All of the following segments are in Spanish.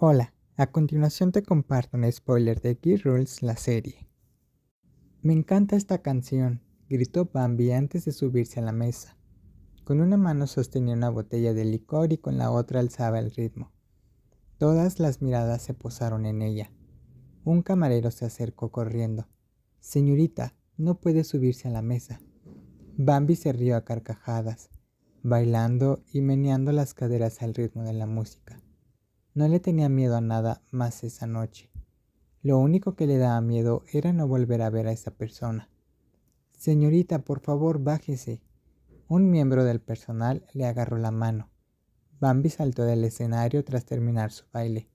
Hola, a continuación te comparto un spoiler de Gear Rules, la serie. Me encanta esta canción, gritó Bambi antes de subirse a la mesa. Con una mano sostenía una botella de licor y con la otra alzaba el ritmo. Todas las miradas se posaron en ella. Un camarero se acercó corriendo. Señorita, no puede subirse a la mesa. Bambi se rió a carcajadas, bailando y meneando las caderas al ritmo de la música. No le tenía miedo a nada más esa noche. Lo único que le daba miedo era no volver a ver a esa persona. Señorita, por favor, bájese. Un miembro del personal le agarró la mano. Bambi saltó del escenario tras terminar su baile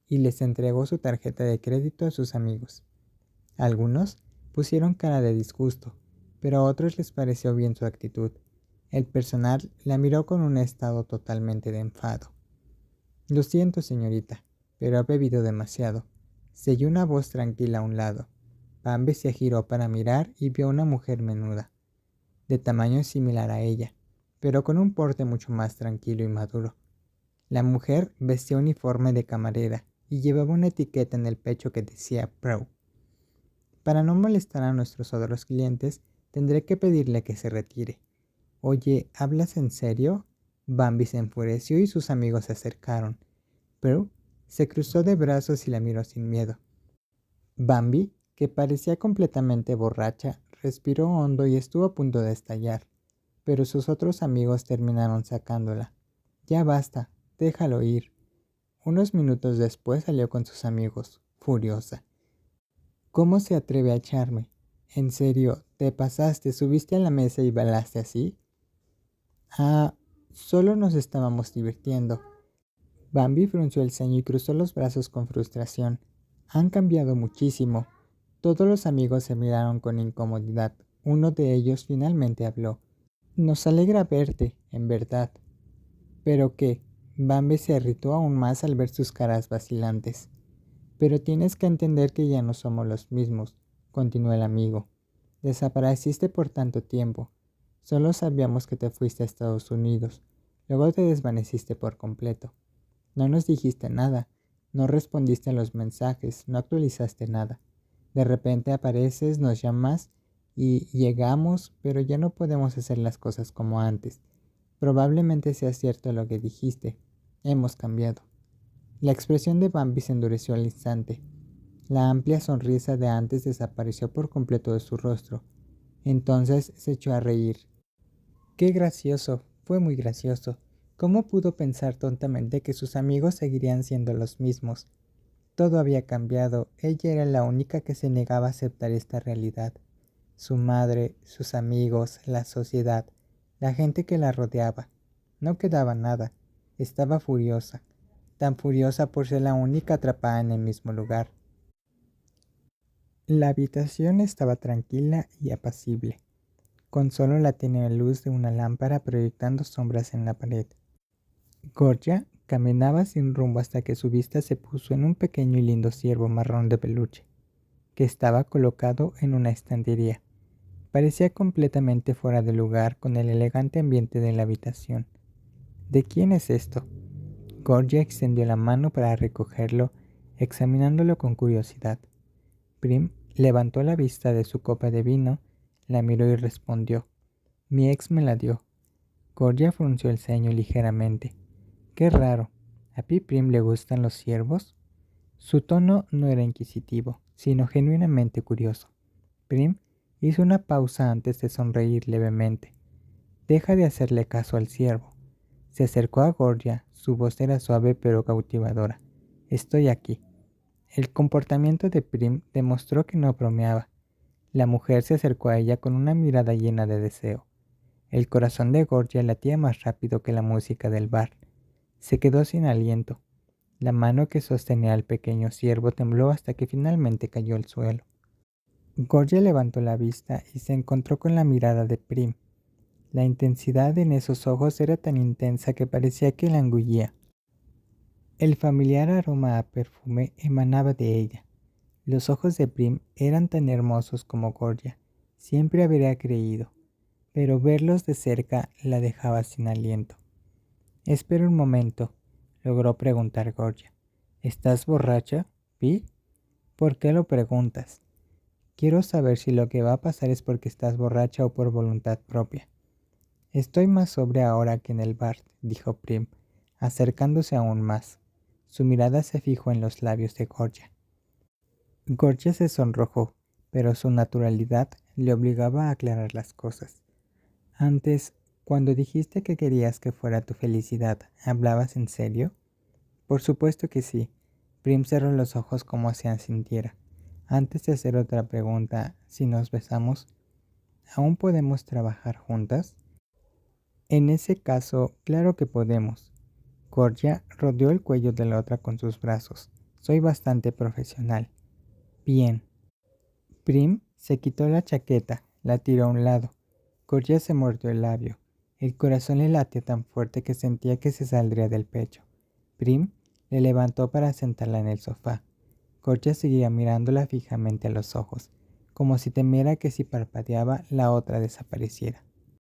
y les entregó su tarjeta de crédito a sus amigos. Algunos pusieron cara de disgusto, pero a otros les pareció bien su actitud. El personal la miró con un estado totalmente de enfado. Lo siento, señorita, pero ha bebido demasiado. Se oyó una voz tranquila a un lado. Bambi se giró para mirar y vio a una mujer menuda, de tamaño similar a ella, pero con un porte mucho más tranquilo y maduro. La mujer vestía uniforme de camarera y llevaba una etiqueta en el pecho que decía Pro. Para no molestar a nuestros otros clientes, tendré que pedirle que se retire. Oye, ¿hablas en serio? Bambi se enfureció y sus amigos se acercaron. Pero se cruzó de brazos y la miró sin miedo. Bambi, que parecía completamente borracha, respiró hondo y estuvo a punto de estallar, pero sus otros amigos terminaron sacándola. Ya basta, déjalo ir. Unos minutos después salió con sus amigos, furiosa. ¿Cómo se atreve a echarme? En serio, ¿te pasaste, subiste a la mesa y bailaste así? Ah, solo nos estábamos divirtiendo. Bambi frunció el ceño y cruzó los brazos con frustración. Han cambiado muchísimo. Todos los amigos se miraron con incomodidad. Uno de ellos finalmente habló. Nos alegra verte, en verdad. ¿Pero qué? Bambi se irritó aún más al ver sus caras vacilantes. Pero tienes que entender que ya no somos los mismos, continuó el amigo. Desapareciste por tanto tiempo. Solo sabíamos que te fuiste a Estados Unidos. Luego te desvaneciste por completo. No nos dijiste nada, no respondiste a los mensajes, no actualizaste nada. De repente apareces, nos llamas y llegamos, pero ya no podemos hacer las cosas como antes. Probablemente sea cierto lo que dijiste. Hemos cambiado. La expresión de Bambi se endureció al instante. La amplia sonrisa de antes desapareció por completo de su rostro. Entonces se echó a reír. Qué gracioso, fue muy gracioso. ¿Cómo pudo pensar tontamente que sus amigos seguirían siendo los mismos? Todo había cambiado, ella era la única que se negaba a aceptar esta realidad. Su madre, sus amigos, la sociedad, la gente que la rodeaba. No quedaba nada, estaba furiosa, tan furiosa por ser la única atrapada en el mismo lugar. La habitación estaba tranquila y apacible, con solo la tenue luz de una lámpara proyectando sombras en la pared. Gorgia caminaba sin rumbo hasta que su vista se puso en un pequeño y lindo ciervo marrón de peluche, que estaba colocado en una estantería. Parecía completamente fuera de lugar con el elegante ambiente de la habitación. ¿De quién es esto? Gorgia extendió la mano para recogerlo, examinándolo con curiosidad. Prim levantó la vista de su copa de vino, la miró y respondió. Mi ex me la dio. Gorgia frunció el ceño ligeramente. Qué raro. ¿A Prim le gustan los ciervos? Su tono no era inquisitivo, sino genuinamente curioso. Prim hizo una pausa antes de sonreír levemente. Deja de hacerle caso al ciervo. Se acercó a Gorgia, su voz era suave pero cautivadora. Estoy aquí. El comportamiento de Prim demostró que no bromeaba. La mujer se acercó a ella con una mirada llena de deseo. El corazón de Gorgia latía más rápido que la música del bar. Se quedó sin aliento. La mano que sostenía al pequeño ciervo tembló hasta que finalmente cayó al suelo. Gorgia levantó la vista y se encontró con la mirada de Prim. La intensidad en esos ojos era tan intensa que parecía que la engullía. El familiar aroma a perfume emanaba de ella. Los ojos de Prim eran tan hermosos como Gorgia. Siempre habría creído, pero verlos de cerca la dejaba sin aliento. Espera un momento, logró preguntar Gorgia. ¿Estás borracha, Pi? ¿Por qué lo preguntas? Quiero saber si lo que va a pasar es porque estás borracha o por voluntad propia. Estoy más sobria ahora que en el bar, dijo Prim, acercándose aún más. Su mirada se fijó en los labios de Gorgia. Gorgia se sonrojó, pero su naturalidad le obligaba a aclarar las cosas. Antes, cuando dijiste que querías que fuera tu felicidad, ¿hablabas en serio? Por supuesto que sí. Prim cerró los ojos como si sintiera. Antes de hacer otra pregunta, si nos besamos, ¿aún podemos trabajar juntas? En ese caso, claro que podemos. Gorgia rodeó el cuello de la otra con sus brazos. Soy bastante profesional. Bien. Prim se quitó la chaqueta, la tiró a un lado. Gorgia se mordió el labio. El corazón le latía tan fuerte que sentía que se saldría del pecho. Prim le levantó para sentarla en el sofá. Gorgia seguía mirándola fijamente a los ojos, como si temiera que si parpadeaba la otra desapareciera.